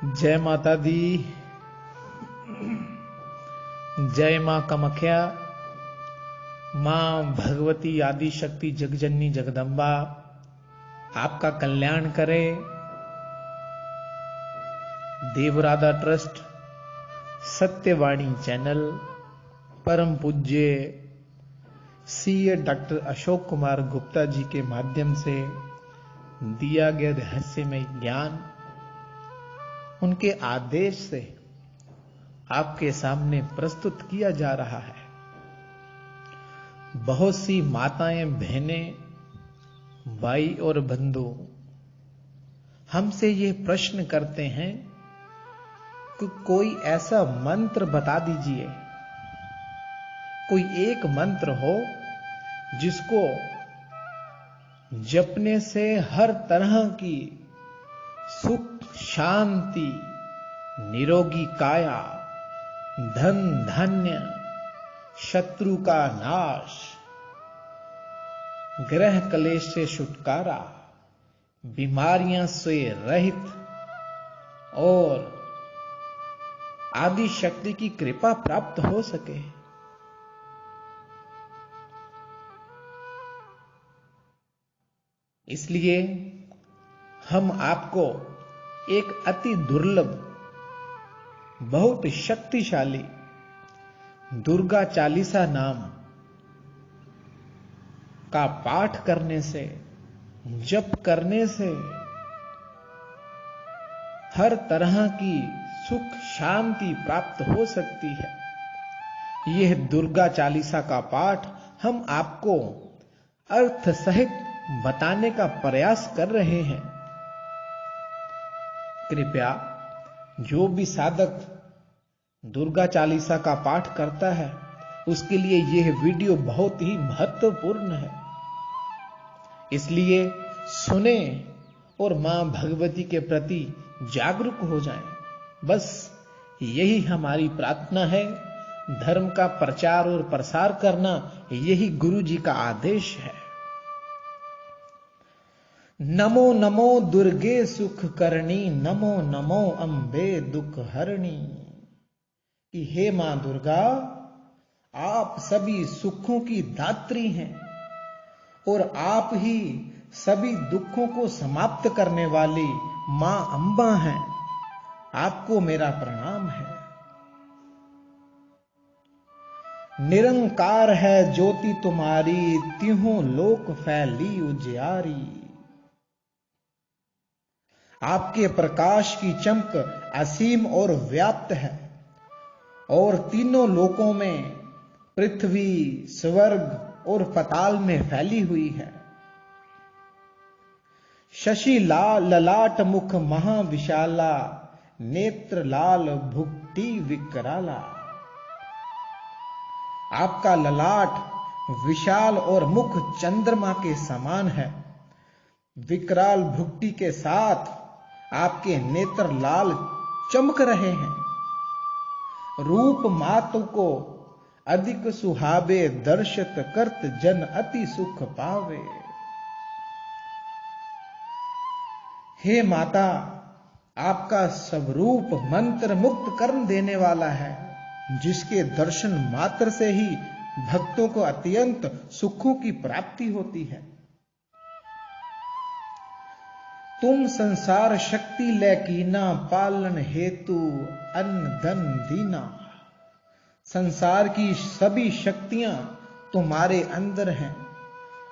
जय माता दी। जय मां कामाख्या। मां भगवती आदि शक्ति जगजननी जगदम्बा आपका कल्याण करे। देवराधा ट्रस्ट सत्यवाणी चैनल परम पूज्य सीए डॉक्टर अशोक कुमार गुप्ता जी के माध्यम से दिया गया रहस्यमय ज्ञान उनके आदेश से आपके सामने प्रस्तुत किया जा रहा है। बहुत सी माताएं, बहनें, भाई और बंधु हमसे ये प्रश्न करते हैं कि कोई ऐसा मंत्र बता दीजिए, कोई एक मंत्र हो जिसको जपने से हर तरह की सुख, शांति, निरोगी काया, धन धान्य, शत्रु का नाश, ग्रह कलेश से छुटकारा, बीमारियां से रहित और आदि शक्ति की कृपा प्राप्त हो सके। इसलिए हम आपको एक अति दुर्लभ, बहुत शक्तिशाली दुर्गा चालीसा नाम का पाठ करने से, जप करने से हर तरह की सुख शांति प्राप्त हो सकती है। यह दुर्गा चालीसा का पाठ हम आपको अर्थ सहित बताने का प्रयास कर रहे हैं। कृपया जो भी साधक दुर्गा चालीसा का पाठ करता है उसके लिए यह वीडियो बहुत ही महत्वपूर्ण है। इसलिए सुने और मां भगवती के प्रति जागरूक हो जाएं। बस यही हमारी प्रार्थना है। धर्म का प्रचार और प्रसार करना यही गुरु जी का आदेश है। नमो नमो दुर्गे सुख करणी, नमो नमो अंबे दुख हरणी। कि हे मां दुर्गा, आप सभी सुखों की दात्री हैं और आप ही सभी दुखों को समाप्त करने वाली मां अंबा हैं। आपको मेरा प्रणाम है। निरंकार है ज्योति तुम्हारी, त्यों लोक फैली उजियारी। आपके प्रकाश की चमक असीम और व्याप्त है और तीनों लोकों में, पृथ्वी, स्वर्ग और पाताल में फैली हुई है। शशि लाल ललाट मुख महाविशाला, नेत्र लाल भुक्ति विकराला। आपका ललाट विशाल और मुख चंद्रमा के समान है। विकराल भुक्ति के साथ आपके नेत्र लाल चमक रहे हैं। रूप मातु को अधिक सुहावे, दर्शित करत जन अति सुख पावे। हे माता, आपका स्वरूप मंत्र मुक्त कर्म देने वाला है, जिसके दर्शन मात्र से ही भक्तों को अत्यंत सुखों की प्राप्ति होती है। तुम संसार शक्ति ले कीना, पालन हेतु अन्न धन दीना। संसार की सभी शक्तियां तुम्हारे अंदर हैं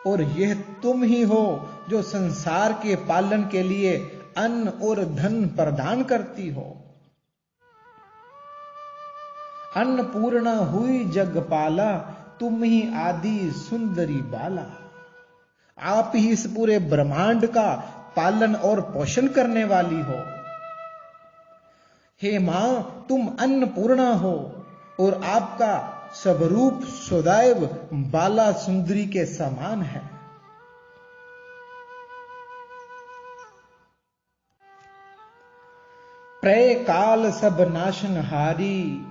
और यह तुम ही हो जो संसार के पालन के लिए अन्न और धन प्रदान करती हो। अन्नपूर्णा हुई जगपाला, तुम ही आदि सुंदरी बाला। आप ही इस पूरे ब्रह्मांड का पालन और पोषण करने वाली हो। हे मां, तुम अन्नपूर्णा हो और आपका स्वरूप सदैव बाला सुंदरी के समान है। प्रय काल सब नाशनहारी,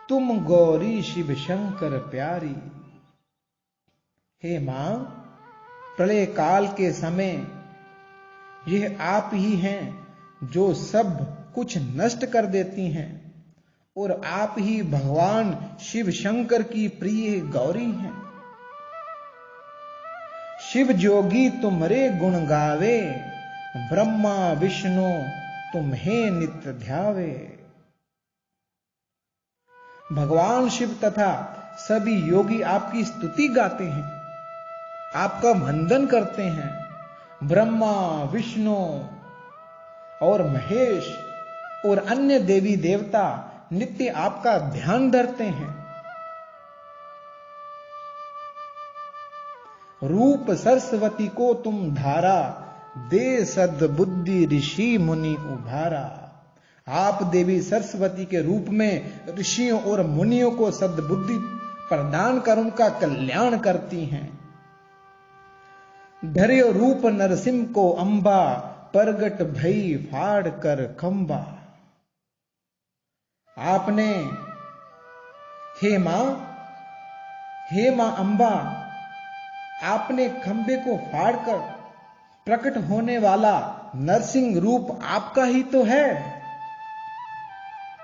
तुम गौरी शिव शंकर प्यारी। हे मां, प्रलय काल के समय यह आप ही हैं जो सब कुछ नष्ट कर देती हैं। और आप ही भगवान शिव शंकर की प्रिय गौरी हैं। शिव जोगी तुम्हारे गुण गावे, ब्रह्मा विष्णु तुम्हें नित्य ध्यावे। भगवान शिव तथा सभी योगी आपकी स्तुति गाते हैं, आपका वंदन करते हैं। ब्रह्मा विष्णु और महेश और अन्य देवी देवता नित्य आपका ध्यान धरते हैं। रूप सरस्वती को तुम धारा, दे सद्बुद्धि ऋषि मुनि उभारा। आप देवी सरस्वती के रूप में ऋषियों और मुनियों को सद्बुद्धि प्रदान कर उनका कल्याण करती हैं। धर्यो रूप नरसिंह को अंबा, प्रगट भई फाड़ कर खंबा। आपने हे मां अंबा, आपने खंबे को फाड़कर प्रकट होने वाला नरसिंह रूप आपका ही तो है।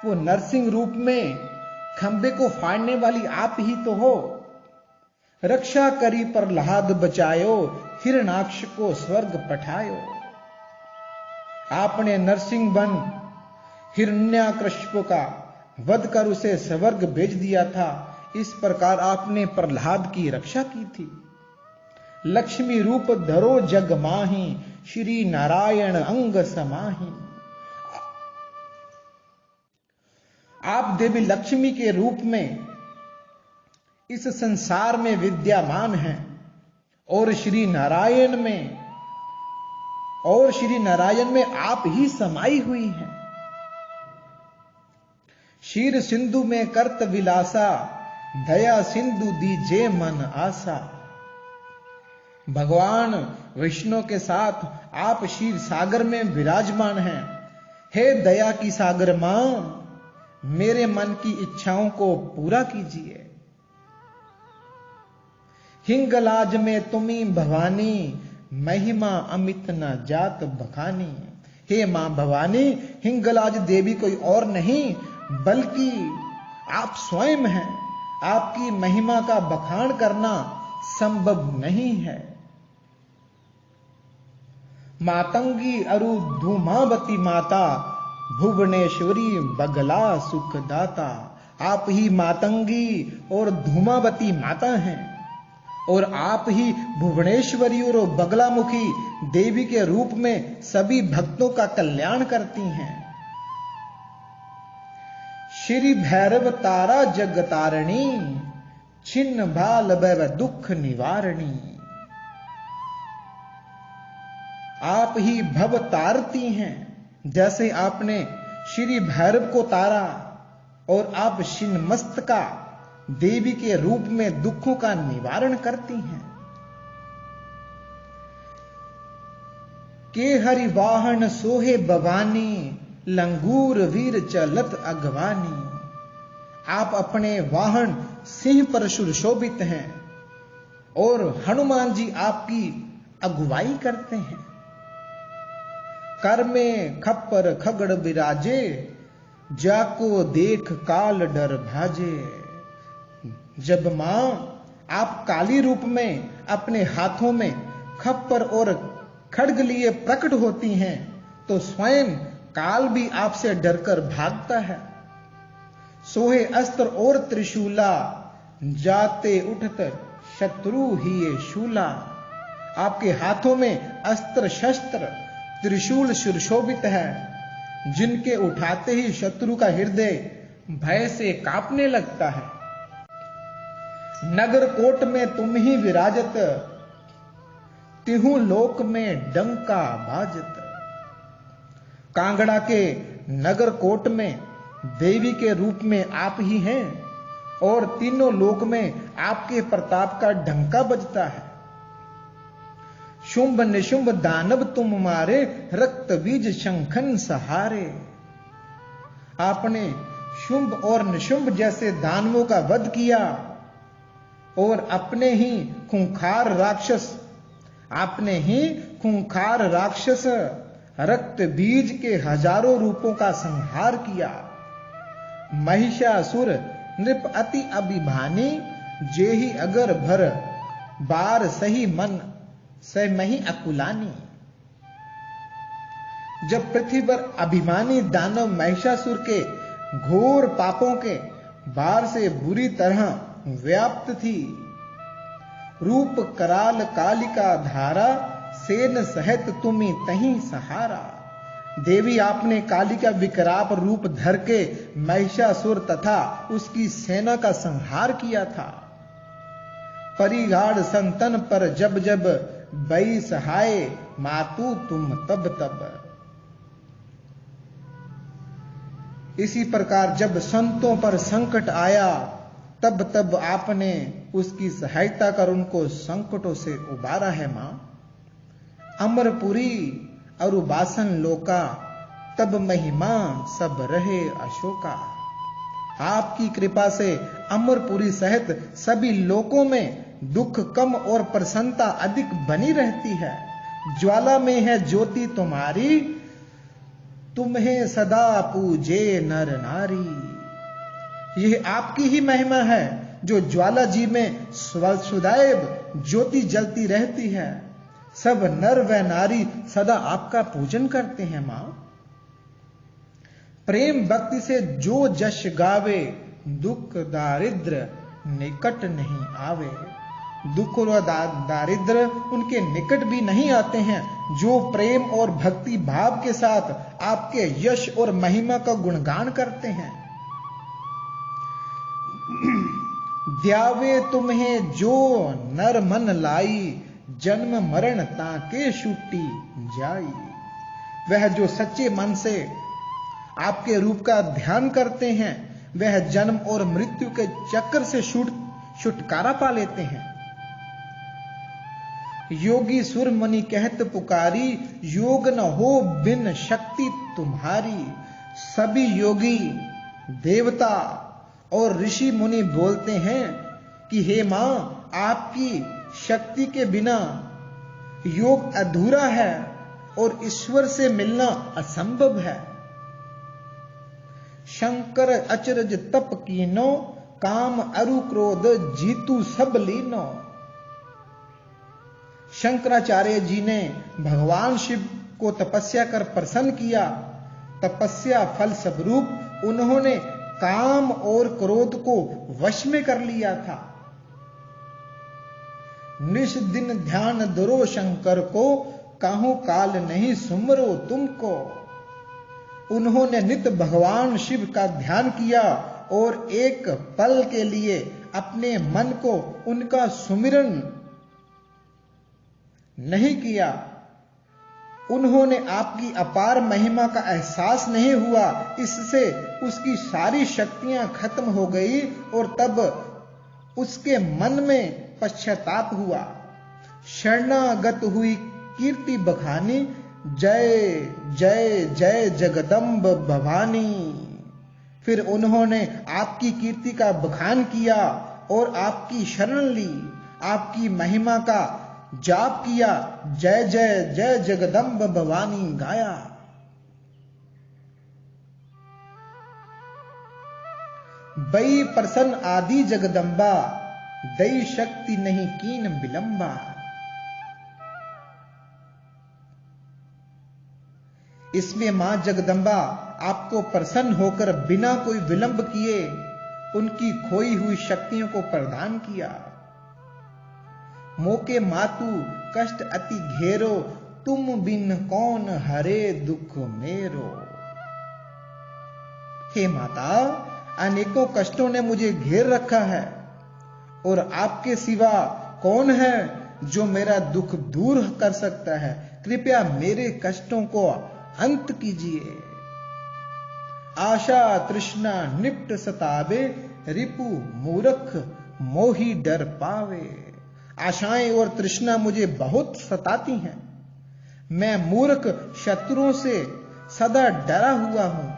वो नरसिंह रूप में खंबे को फाड़ने वाली आप ही तो हो। रक्षा करी प्रहलाद बचायो, हिरणाक्ष को स्वर्ग पठायो। आपने नरसिंह बन हिरण्याकश्यप का वध कर उसे स्वर्ग भेज दिया था। इस प्रकार आपने प्रहलाद की रक्षा की थी। लक्ष्मी रूप धरो जग माही, श्री नारायण अंग समाही। आप देवी लक्ष्मी के रूप में इस संसार में विद्यमान हैं और श्री नारायण में आप ही समाई हुई हैं। क्षीर सिंधु में करत विलासा, दया सिंधु दीजे मन आशा। भगवान विष्णु के साथ आप क्षीर सागर में विराजमान हैं। हे दया की सागर मां, मेरे मन की इच्छाओं को पूरा कीजिए। हिंगलाज में तुम्ही भवानी, महिमा अमित न जात बखानी। हे मां भवानी, हिंगलाज देवी कोई और नहीं बल्कि आप स्वयं हैं। आपकी महिमा का बखान करना संभव नहीं है। मातंगी अरु धूमावती माता, भुवनेश्वरी बगला सुखदाता। आप ही मातंगी और धूमावती माता हैं और आप ही भुवनेश्वरी और बगलामुखी देवी के रूप में सभी भक्तों का कल्याण करती हैं। श्री भैरव तारा जगतारिणी, छिन्न भाल भव दुख निवारणी। आप ही भव तारती हैं। जैसे आपने श्री भैरव को तारा और आप छिन्नमस्तका देवी के रूप में दुखों का निवारण करती हैं। के हरि वाहन सोहे भवानी, लंगूर वीर चलत अगवानी। आप अपने वाहन सिंह पर सुशोभित हैं और हनुमान जी आपकी अगुवाई करते हैं। कर में खप्पर खगड़ विराजे, जाको देख काल डर भाजे। जब मां आप काली रूप में अपने हाथों में खप्पर और खड्ग लिए प्रकट होती हैं तो स्वयं काल भी आपसे डरकर भागता है। सोहे अस्त्र और त्रिशूला, जाते उठत शत्रु ही ये शूला। आपके हाथों में अस्त्र शस्त्र त्रिशूल सुशोभित है, जिनके उठाते ही शत्रु का हृदय भय से कांपने लगता है। नगर कोट में तुम ही विराजत, तिहु लोक में डंका बाजत। कांगड़ा के नगर कोट में देवी के रूप में आप ही हैं और तीनों लोक में आपके प्रताप का डंका बजता है। शुंभ निशुंभ दानव तुम मारे, रक्त बीज शंखन सहारे। आपने शुंभ और निशुंभ जैसे दानवों का वध किया और अपने ही खूंखार राक्षस रक्त बीज के हजारों रूपों का संहार किया। महिषासुर नृप अति अभिमानी, जेहि अगर भर बार सही मन सहमहि अकुलानी। जब पृथ्वी पर अभिमानी दानव महिषासुर के घोर पापों के बार से बुरी तरह व्याप्त थी, रूप कराल कालिका धारा, सेन सहित तुम्ही तहीं सहारा। देवी आपने कालिका विकराप रूप धर के महिषासुर तथा उसकी सेना का संहार किया था। परिगाढ़ संतन पर जब जब बई सहाय, मातु तुम तब तब। इसी प्रकार जब संतों पर संकट आया, तब तब आपने उसकी सहायता कर उनको संकटों से उबारा है मां। अमरपुरी अरुबासन लोका, तब महिमा सब रहे अशोका। आपकी कृपा से अमरपुरी सहित सभी लोकों में दुख कम और प्रसन्नता अधिक बनी रहती है। ज्वाला में है ज्योति तुम्हारी, तुम्हें सदा पूजे नर नारी। यह आपकी ही महिमा है जो ज्वाला जी में सदैव ज्योति जलती रहती है। सब नर व नारी सदा आपका पूजन करते हैं मां। प्रेम भक्ति से जो जश गावे, दुख दारिद्र निकट नहीं आवे। दुख और दारिद्र उनके निकट भी नहीं आते हैं जो प्रेम और भक्ति भाव के साथ आपके यश और महिमा का गुणगान करते हैं। ध्यावे तुम्हें जो नर मन लाई, जन्म मरण ताके छूटी जाई। वह जो सच्चे मन से आपके रूप का ध्यान करते हैं, वह जन्म और मृत्यु के चक्कर से छुटकारा पा लेते हैं। योगी सुर मुनि कहत पुकारी, योग न हो बिन शक्ति तुम्हारी। सभी योगी देवता और ऋषि मुनि बोलते हैं कि हे मां, आपकी शक्ति के बिना योग अधूरा है और ईश्वर से मिलना असंभव है। शंकर अचरज तप कीनो, काम अरु क्रोध जीतू सब लीनो। शंकराचार्य जी ने भगवान शिव को तपस्या कर प्रसन्न किया। तपस्या फल स्वरूप उन्होंने काम और क्रोध को वश में कर लिया था। निश दिन ध्यान धरो शंकर को, काहू काल नहीं सुमरो तुमको। उन्होंने नित भगवान शिव का ध्यान किया और एक पल के लिए अपने मन को उनका सुमिरन नहीं किया। उन्होंने आपकी अपार महिमा का एहसास नहीं हुआ, इससे उसकी सारी शक्तियां खत्म हो गई और तब उसके मन में पश्चाताप हुआ। शरणागत हुई कीर्ति बखानी, जय जय जय जगदम्ब भवानी। फिर उन्होंने आपकी कीर्ति का बखान किया और आपकी शरण ली, आपकी महिमा का जाप किया, जय जय जय जगदम्ब भवानी गाया। बई प्रसन्न आदि जगदम्बा, दई शक्ति नहीं कीन विलंबा। इसमें मां जगदम्बा आपको प्रसन्न होकर बिना कोई विलंब किए उनकी खोई हुई शक्तियों को प्रदान किया। मोके मातु कष्ट अति घेरो, तुम बिन कौन हरे दुख मेरो। हे माता, अनेकों कष्टों ने मुझे घेर रखा है और आपके सिवा कौन है जो मेरा दुख दूर कर सकता है। कृपया मेरे कष्टों को अंत कीजिए। आशा तृष्णा निप्ट सतावे, रिपु मूर्ख मोही डर पावे। आशाएं और तृष्णा मुझे बहुत सताती हैं। मैं मूर्ख शत्रुओं से सदा डरा हुआ हूं।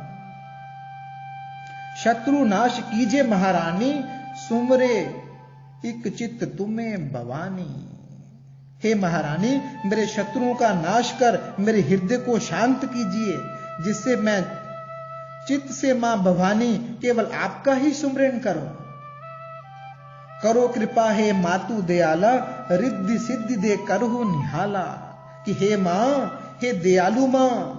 शत्रु नाश कीजिए महारानी, सुमरे इक चित तुम्हें भवानी। हे महारानी, मेरे शत्रुओं का नाश कर मेरे हृदय को शांत कीजिए, जिससे मैं चित्त से मां भवानी केवल आपका ही सुमरण करूं। करो कृपा हे मातु दयाला, रिद्धि सिद्धि दे करहु निहाला। कि हे मां, हे दयालु मां,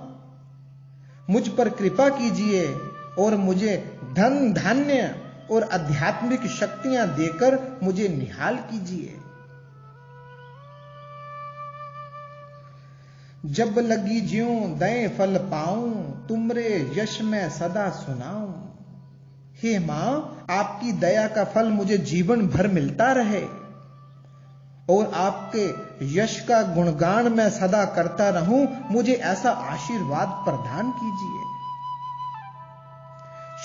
मुझ पर कृपा कीजिए और मुझे धन धान्य और आध्यात्मिक शक्तियां देकर मुझे निहाल कीजिए। जब लगी ज्यों दए फल पाऊं, तुमरे यश में सदा सुनाऊं। हे मां, आपकी दया का फल मुझे जीवन भर मिलता रहे और आपके यश का गुणगान मैं सदा करता रहूं, मुझे ऐसा आशीर्वाद प्रदान कीजिए।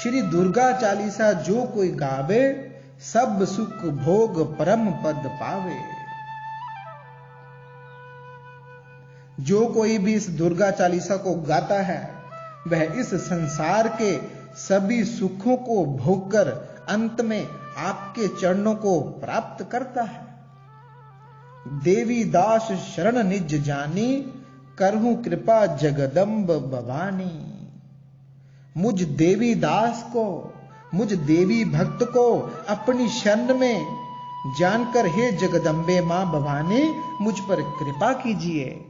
श्री दुर्गा चालीसा जो कोई गावे, सब सुख भोग परम पद पावे। जो कोई भी इस दुर्गा चालीसा को गाता है, वह इस संसार के सभी सुखों को भोगकर अंत में आपके चरणों को प्राप्त करता है। देवी दास शरण निज जानी, करहूं कृपा जगदम्ब भवानी। मुझ देवी दास को, मुझ देवी भक्त को अपनी शरण में जानकर हे जगदम्बे मां भवानी, मुझ पर कृपा कीजिए।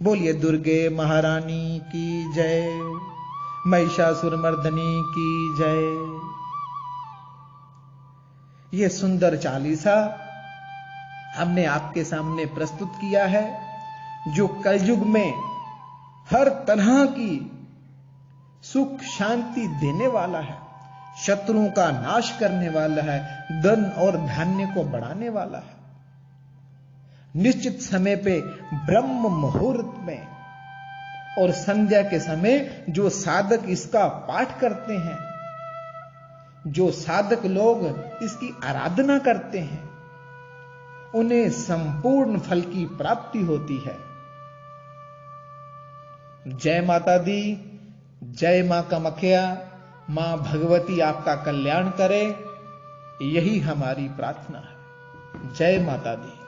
बोलिए दुर्गे महारानी की जय, महिषासुरमर्दनी की जय। यह सुंदर चालीसा हमने आपके सामने प्रस्तुत किया है, जो कलयुग में हर तरह की सुख शांति देने वाला है, शत्रुओं का नाश करने वाला है, धन और धान्य को बढ़ाने वाला है। निश्चित समय पे ब्रह्म मुहूर्त में और संध्या के समय जो साधक इसका पाठ करते हैं, जो साधक लोग इसकी आराधना करते हैं, उन्हें संपूर्ण फल की प्राप्ति होती है। जय माता दी, जय मां कामाख्या। मां भगवती आपका कल्याण करे, यही हमारी प्रार्थना है। जय माता दी।